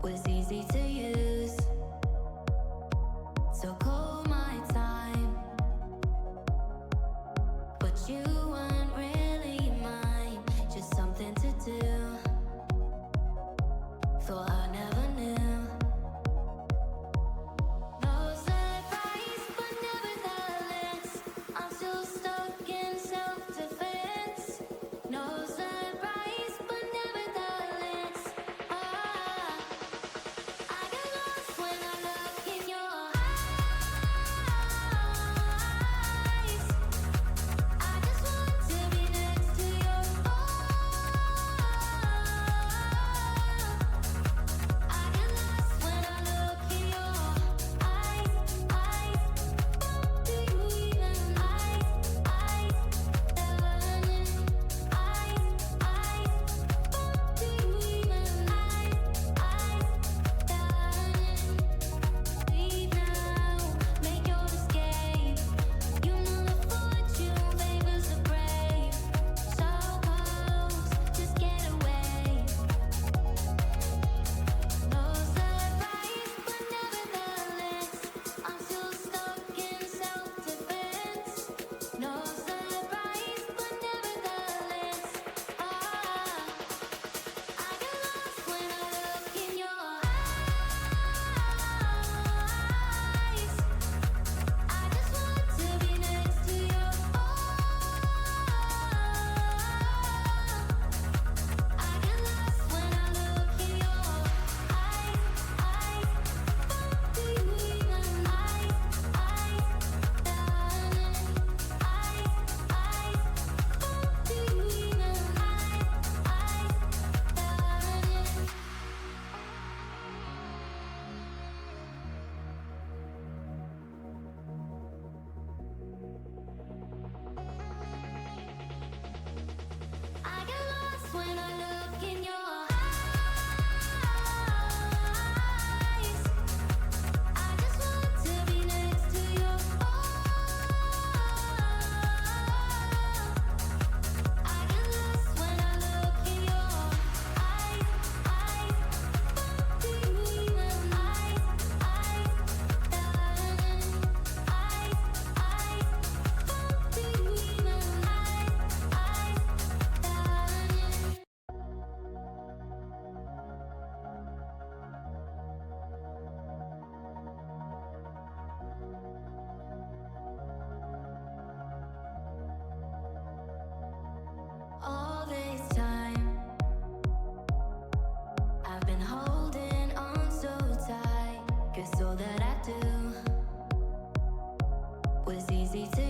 was easy to use. so call my time. But you weren't really mine, just something to do. Thought I never knew. No surprise, but nevertheless, I'm still stuck in self-defense. No surprise, but nevertheless, I get lost when I look in your eyes. I just want to be next to your I get lost when I look in your eyes. Do you even do you even leave now, make your escape. You know the fortune favors the brave. So close, just get away. No surprise, but nevertheless, I'm still stuck in self-defense. No surprise, but nevertheless, I get lost when I look in your eyes. I just want to be next to your I get lost when I look in your eyes. Do you even do you even I get lost when I look in your eyes. I just want to be next to your I get lost when I look in your eyes. Do you even do you even all this time I've been holding on so tight, 'cause all that I do was easy to